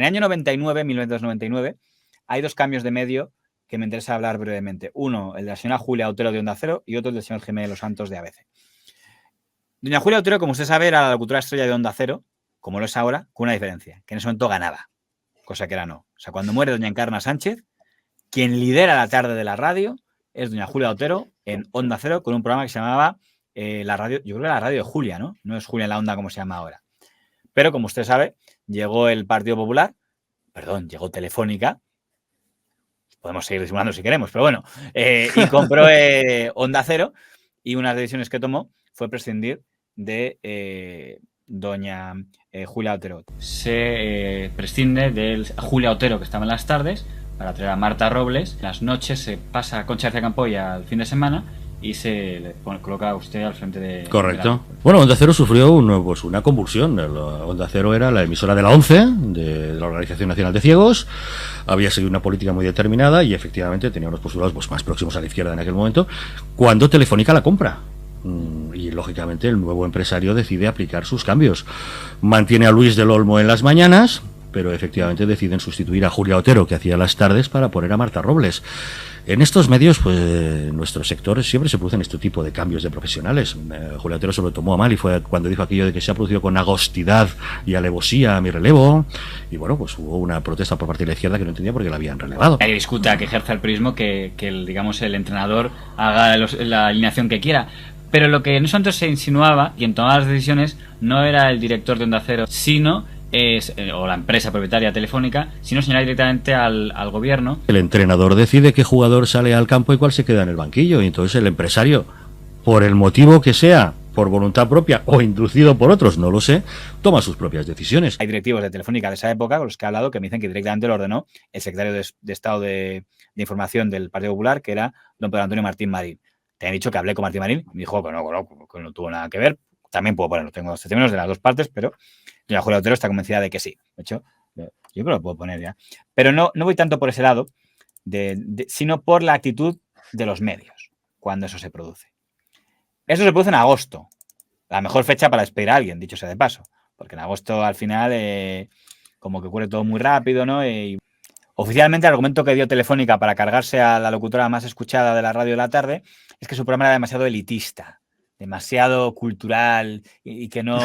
En el año 99, 1999, hay dos cambios de medio que me interesa hablar brevemente. Uno, el de la señora Julia Otero de Onda Cero y otro el del señor Jiménez Los Santos de ABC. Doña Julia Otero, como usted sabe, era la locutora estrella de Onda Cero, como lo es ahora, con una diferencia, que en ese momento ganaba, cosa que era no. O sea, cuando muere doña Encarna Sánchez, quien lidera la tarde de la radio es doña Julia Otero en Onda Cero con un programa que se llamaba la radio, yo creo que era la radio de Julia, ¿no? No es Julia en la Onda como se llama ahora. Pero como usted sabe, llegó el Partido Popular, llegó Telefónica, podemos seguir disimulando si queremos, pero bueno, y compró Onda Cero y una de las decisiones que tomó fue prescindir de doña Julia Otero. Se prescinde de Julia Otero, que estaba en las tardes, para traer a Marta Robles. En las noches se pasa a Concha García Campoy al fin de semana y se le coloca a usted al frente de... Correcto. Bueno, Onda Cero sufrió una convulsión. Onda Cero era la emisora de la ONCE, de la Organización Nacional de Ciegos. Había seguido una política muy determinada y efectivamente tenía unos postulados pues, más próximos a la izquierda en aquel momento, cuando Telefónica la compra. Y lógicamente el nuevo empresario decide aplicar sus cambios. Mantiene a Luis del Olmo en las mañanas, pero efectivamente deciden sustituir a Julia Otero, que hacía las tardes, para poner a Marta Robles. En estos medios, pues, en nuestro sector siempre se producen este tipo de cambios de profesionales. Julia Otero se lo tomó a mal y fue cuando dijo aquello de que se ha producido con agostidad y alevosía a mi relevo. Y bueno, pues hubo una protesta por parte de la izquierda que no entendía por qué la habían relevado. Nadie discuta que ejerza el periodismo, que digamos, el entrenador haga la alineación que quiera. Pero lo que en ese momento se insinuaba, quien tomaba las decisiones, no era el director de Onda Cero, sino... o la empresa propietaria Telefónica, sino señalar directamente al gobierno. El entrenador decide qué jugador sale al campo y cuál se queda en el banquillo, y entonces el empresario, por el motivo que sea, por voluntad propia o inducido por otros, no lo sé, toma sus propias decisiones. Hay directivos de Telefónica de esa época con los que he hablado que me dicen que directamente lo ordenó el secretario de Estado de Información del Partido Popular, que era don Pedro Antonio Martín Marín. Te han dicho que hablé con Martín Marín, me dijo que no tuvo nada que ver. También puedo ponerlo, tengo los testimonios de las dos partes, pero doña Julia Otero está convencida de que sí. De hecho, yo creo que lo puedo poner ya. Pero no voy tanto por ese lado, sino por la actitud de los medios cuando eso se produce. Eso se produce en agosto. La mejor fecha para despedir a alguien, dicho sea de paso. Porque en agosto, al final, como que ocurre todo muy rápido, ¿no? Y oficialmente, el argumento que dio Telefónica para cargarse a la locutora más escuchada de la radio de la tarde es que su programa era demasiado elitista, demasiado cultural y que no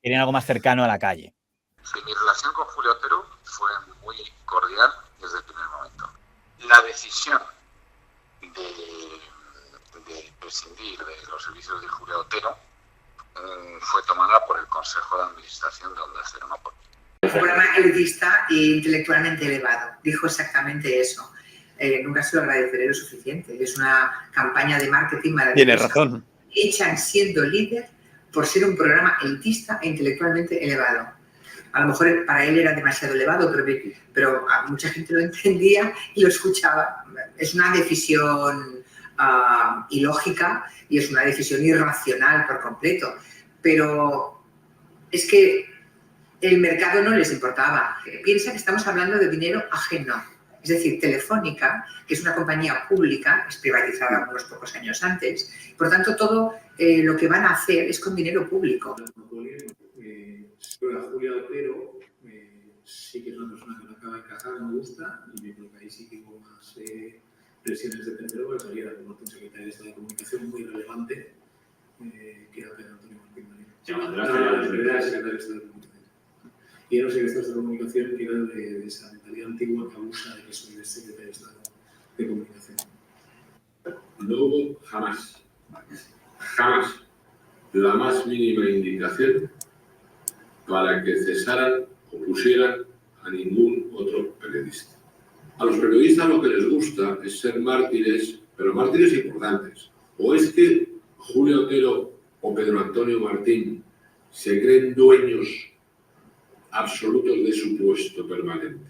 querían algo más cercano a la calle. Sí, mi relación con Julia Otero fue muy cordial desde el primer momento. La decisión de prescindir de los servicios de Julia Otero fue tomada por el Consejo de Administración de Onda Cero, no por mí. Un programa elitista e intelectualmente elevado. Dijo exactamente eso. Nunca se lo agradeceré lo suficiente. Es una campaña de marketing maravillosa. Tiene razón. Hecha siendo líder por ser un programa elitista e intelectualmente elevado. A lo mejor para él era demasiado elevado, pero a mucha gente lo entendía y lo escuchaba. Es una decisión ilógica y es una decisión irracional por completo. Pero es que el mercado no les importaba. Piensa que estamos hablando de dinero ajeno. Es decir, Telefónica, que es una compañía pública, es privatizada unos pocos años antes, por tanto, todo lo que van a hacer es con dinero público. Pero a Julia Otero sí que es una persona que no acaba de encajar, me gusta, y yo creo que ahí sí que hubo más presiones de tercero, porque saliera como un secretario de Estado de Comunicación muy relevante, que era Pedro Antonio Martín Marín. Era el secretario de Estado de Comunicación. Y era un secretario de Estado de Comunicación que era de esa mentalidad antigua que abusa de que soy el secretario de Estado de Comunicación. No hubo jamás la más mínima indicación para que cesaran o pusieran a ningún otro periodista. A los periodistas lo que les gusta es ser mártires, pero mártires importantes. O es que Julia Otero o Pedro Antonio Martín se creen dueños absolutos de su puesto permanente.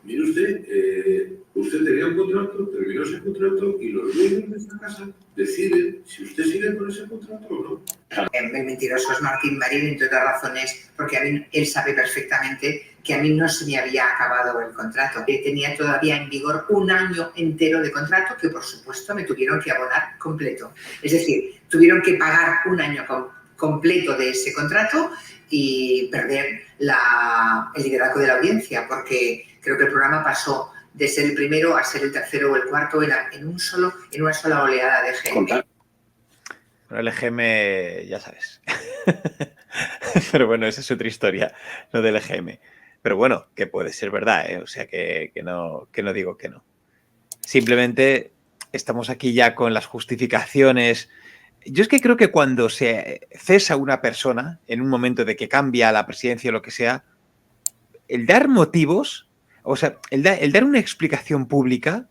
Mire usted, usted tenía un contrato, terminó ese contrato y los dueños de esta casa deciden si usted sigue con ese contrato o no. El mentiroso es Martín Marín, entre otras razones, porque él sabe perfectamente que a mí no se me había acabado el contrato. Tenía todavía en vigor un año entero de contrato que, por supuesto, me tuvieron que abonar completo. Es decir, tuvieron que pagar un año completo de ese contrato y perder el liderazgo de la audiencia, porque creo que el programa pasó de ser el primero a ser el tercero o el cuarto en una sola oleada de gente. Bueno, el EGM, ya sabes. Pero bueno, esa es otra historia, no del EGM. Pero bueno, que puede ser verdad, ¿eh? O sea, que no digo que no. Simplemente estamos aquí ya con las justificaciones. Yo es que creo que cuando se cesa una persona, en un momento de que cambia la presidencia o lo que sea, el dar motivos, o sea, el dar una explicación pública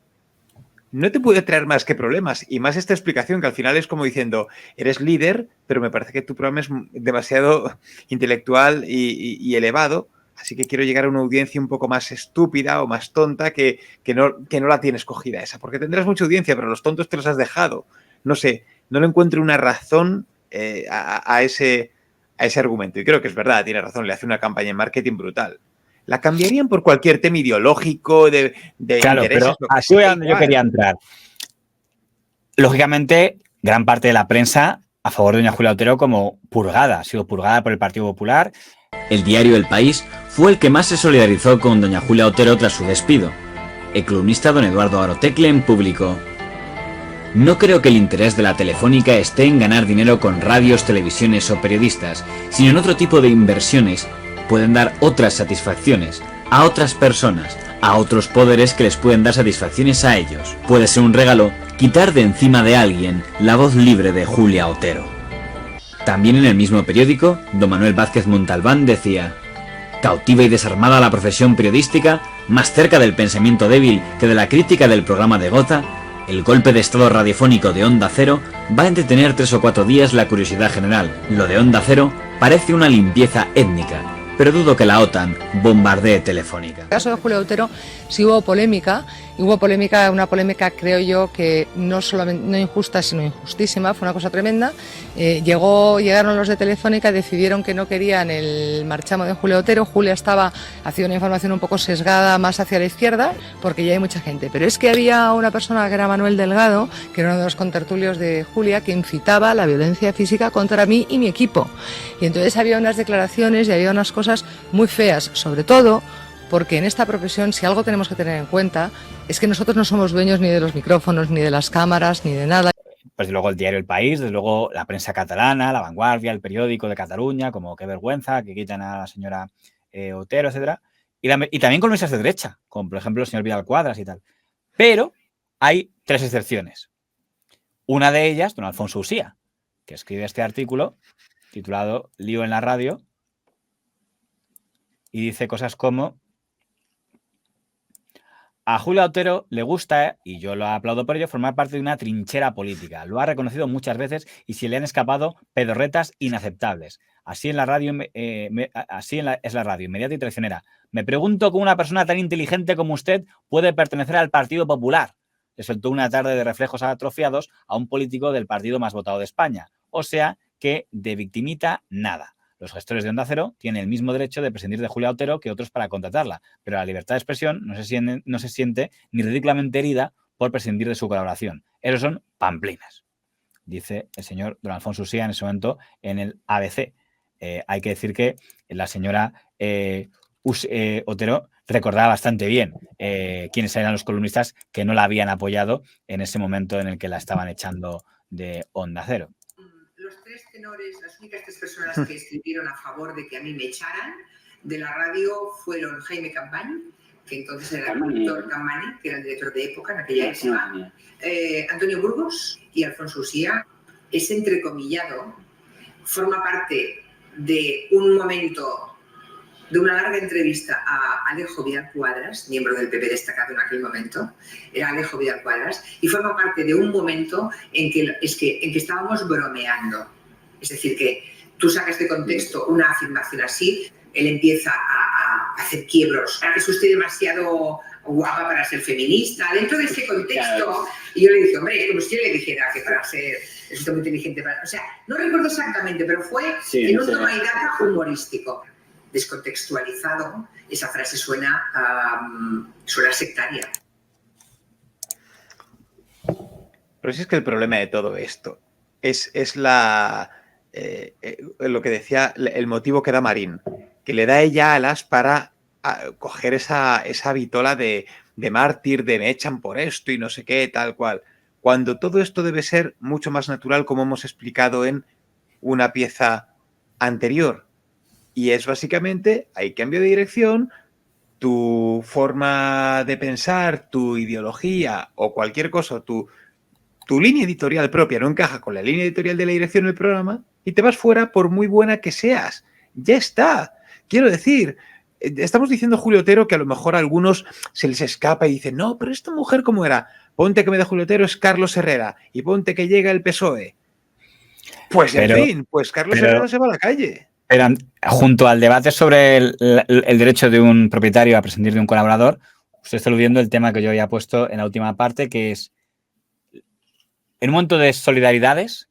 no te puede traer más que problemas. Y más esta explicación que al final es como diciendo, eres líder, pero me parece que tu programa es demasiado intelectual y elevado, así que quiero llegar a una audiencia un poco más estúpida o más tonta que no la tienes cogida esa, porque tendrás mucha audiencia, pero los tontos te los has dejado. No sé, no le encuentro una razón a ese argumento. Y creo que es verdad, tiene razón, le hace una campaña en marketing brutal. La cambiarían por cualquier tema ideológico, de claro, intereses. pero así es donde yo quería entrar. Lógicamente, gran parte de la prensa a favor de doña Julia Otero como purgada, ha sido purgada por el Partido Popular. El diario El País fue el que más se solidarizó con doña Julia Otero tras su despido. El columnista don Eduardo Arotecle publicó: no creo que el interés de la Telefónica esté en ganar dinero con radios, televisiones o periodistas, sino en otro tipo de inversiones. Pueden dar otras satisfacciones a otras personas, a otros poderes que les pueden dar satisfacciones a ellos. Puede ser un regalo quitar de encima de alguien la voz libre de Julia Otero. También en el mismo periódico, don Manuel Vázquez Montalbán decía: cautiva y desarmada la profesión periodística, más cerca del pensamiento débil que de la crítica del programa de Gotha, el golpe de estado radiofónico de Onda Cero va a entretener 3 o 4 días la curiosidad general. Lo de Onda Cero parece una limpieza étnica, pero dudo que la OTAN bombardee Telefónica. En el caso de Julia Otero sí hubo polémica, una polémica creo yo que no solamente no injusta sino injustísima, fue una cosa tremenda. Llegaron los de Telefónica y decidieron que no querían el marchamo de Julia Otero. Julia hacía una información un poco sesgada más hacia la izquierda porque ya hay mucha gente, pero es que había una persona que era Manuel Delgado, que era uno de los contertulios de Julia, que incitaba la violencia física contra mí y mi equipo, y entonces había unas declaraciones y había unas cosas muy feas, sobre todo porque en esta profesión, si algo tenemos que tener en cuenta, es que nosotros no somos dueños ni de los micrófonos, ni de las cámaras, ni de nada. Pues desde luego el diario El País, desde luego la prensa catalana, La Vanguardia, el periódico de Cataluña, como qué vergüenza que quitan a la señora Otero, etcétera. Y también columnistas de derecha, como por ejemplo el señor Vidal Cuadras y tal. Pero hay 3 excepciones. Una de ellas, don Alfonso Usía, que escribe este artículo titulado Lío en la radio y dice cosas como: a Julia Otero le gusta, y yo lo aplaudo por ello, formar parte de una trinchera política. Lo ha reconocido muchas veces y se le han escapado pedorretas inaceptables. Así es la radio inmediata y traicionera. Me pregunto cómo una persona tan inteligente como usted puede pertenecer al Partido Popular. Le soltó una tarde de reflejos atrofiados a un político del partido más votado de España. O sea que de victimita nada. Los gestores de Onda Cero tienen el mismo derecho de prescindir de Julia Otero que otros para contratarla, pero la libertad de expresión no se siente ni ridículamente herida por prescindir de su colaboración. Esos son pamplinas, dice el señor don Alfonso Usía en ese momento en el ABC. Hay que decir que la señora Otero recordaba bastante bien quiénes eran los columnistas que no la habían apoyado en ese momento en el que la estaban echando de Onda Cero. Los 3 tenores, las únicas 3 personas que escribieron a favor de que a mí me echaran de la radio fueron Jaime Campany, que entonces era el director, Campany, que era el director de Época en aquella época, Antonio Burgos y Alfonso Usía. Ese entrecomillado forma parte de un momento, de una larga entrevista a Alejo Vidal Cuadras, miembro del PP destacado en aquel momento, era Alejo Vidal Cuadras, y forma parte de un momento en que estábamos bromeando. Es decir, que tú sacas de contexto una afirmación así, él empieza a hacer quiebros. Es usted demasiado guapa para ser feminista, dentro de ese contexto. Y yo le dije, hombre, es como si yo le dijera que para ser, es usted muy inteligente. O sea, no recuerdo exactamente, pero fue en un toma y daca humorístico. Descontextualizado, esa frase suena sectaria. Pero si es que el problema de todo esto es la lo que decía, el motivo que da Marín, que le da ella alas para coger esa vitola de mártir, de me echan por esto y no sé qué, tal cual. Cuando todo esto debe ser mucho más natural, como hemos explicado en una pieza anterior. Y es básicamente, hay cambio de dirección, tu forma de pensar, tu ideología o cualquier cosa, tu línea editorial propia no encaja con la línea editorial de la dirección del programa y te vas fuera por muy buena que seas. Ya está. Quiero decir, estamos diciendo Julio Otero que a lo mejor a algunos se les escapa y dicen, no, pero esta mujer ¿cómo era? Ponte que me da Julio Otero es Carlos Herrera y ponte que llega el PSOE. Pues en fin, pues Carlos Herrera se va a la calle. Pero junto al debate sobre el derecho de un propietario a prescindir de un colaborador, usted está eludiendo el tema que yo había puesto en la última parte, que es en un momento de solidaridades,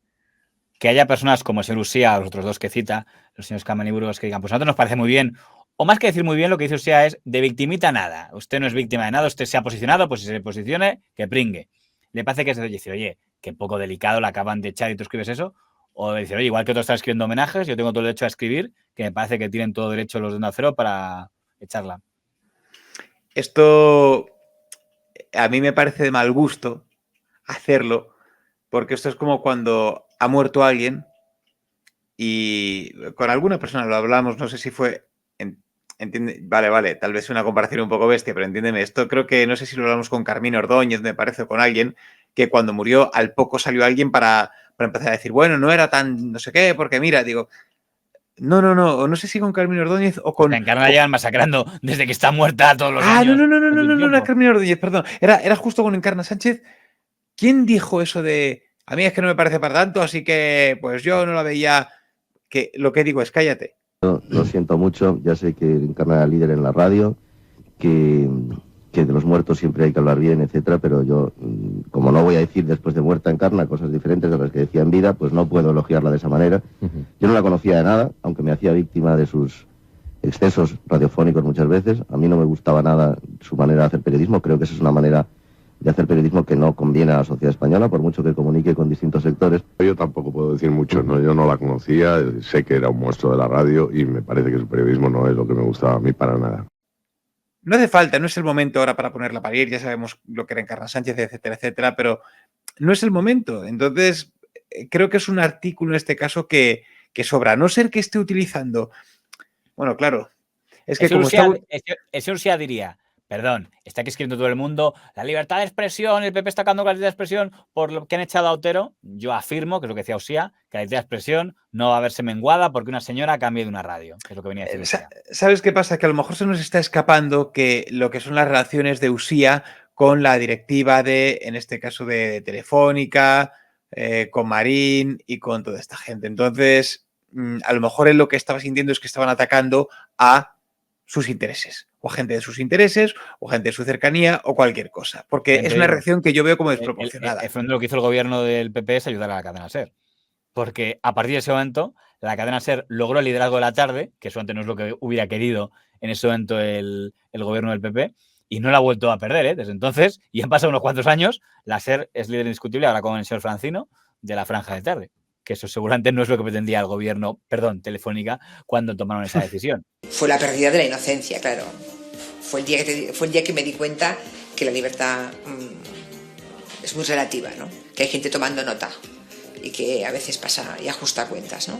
que haya personas como el señor Usía o los otros dos que cita, los señores Caman y Burgos, que digan, pues a nosotros nos parece muy bien, o más que decir muy bien, lo que dice Usía es de victimita nada. Usted no es víctima de nada, usted se ha posicionado, pues si se posicione, que pringue. Le parece que es decir, oye, que poco delicado, la acaban de echar y tú escribes eso. O decir, oye, igual que otros están escribiendo homenajes, yo tengo todo el derecho a escribir, que me parece que tienen todo derecho los de Onda Cero para echarla. Esto a mí me parece de mal gusto hacerlo, porque esto es como cuando ha muerto alguien y con alguna persona lo hablamos, no sé si fue... Vale, tal vez es una comparación un poco bestia, pero entiéndeme, esto creo que no sé si lo hablamos con Carmina Ordóñez, me parece, o con alguien, que cuando murió al poco salió alguien para empezar a decir, bueno, no era tan no sé qué, porque mira, digo, no sé si con Carmina Ordóñez o con... Encarna la llevan masacrando desde que está muerta todos los años. No era Carmina Ordóñez, perdón, era justo con Encarna Sánchez. ¿Quién dijo eso de, a mí es que no me parece para tanto, así que pues yo no la veía, que lo que digo es cállate? Lo siento mucho, ya sé que Encarna era líder en la radio, que de los muertos siempre hay que hablar bien, etcétera, pero yo, como no voy a decir después de muerta Encarna cosas diferentes de las que decía en vida, pues no puedo elogiarla de esa manera. Yo no la conocía de nada, aunque me hacía víctima de sus excesos radiofónicos muchas veces. A mí no me gustaba nada su manera de hacer periodismo, creo que esa es una manera de hacer periodismo que no conviene a la sociedad española, por mucho que comunique con distintos sectores. Yo tampoco puedo decir mucho, ¿no? Yo no la conocía, sé que era un monstruo de la radio y me parece que su periodismo no es lo que me gustaba a mí para nada. No hace falta, no es el momento ahora para ponerla a parir, ya sabemos lo que era Encarna Sánchez, etcétera, etcétera, pero no es el momento. Entonces, creo que es un artículo en este caso que sobra, a no ser que esté utilizando... Bueno, claro, es que como está... El señor Sia diría... Perdón, está aquí escribiendo todo el mundo, la libertad de expresión, el PP está sacando la libertad de expresión por lo que han echado a Otero. Yo afirmo, que es lo que decía Usía, que la libertad de expresión no va a verse menguada porque una señora cambie de una radio, que es lo que venía a decir Usía. ¿Sabes qué pasa? Que a lo mejor se nos está escapando que lo que son las relaciones de Usía con la directiva de, en este caso, de Telefónica, con Marín y con toda esta gente. Entonces, a lo mejor él lo que estaba sintiendo es que estaban atacando a sus intereses, o gente de sus intereses, o gente de su cercanía, o cualquier cosa. Porque es una reacción que yo veo como desproporcionada. Lo que hizo el gobierno del PP es ayudar a la cadena SER. Porque a partir de ese momento, la cadena SER logró el liderazgo de la tarde, que eso antes no es lo que hubiera querido en ese momento el gobierno del PP, y no la ha vuelto a perder, ¿eh? Desde entonces, y han pasado unos cuantos años, la SER es líder indiscutible, ahora con el señor Francino, de la franja de tarde. Que eso seguramente no es lo que pretendía el gobierno, Telefónica, cuando tomaron esa decisión. Fue la pérdida de la inocencia, claro. Fue el día que me di cuenta que la libertad es muy relativa, ¿no? Que hay gente tomando nota y que a veces pasa y ajusta cuentas, ¿no?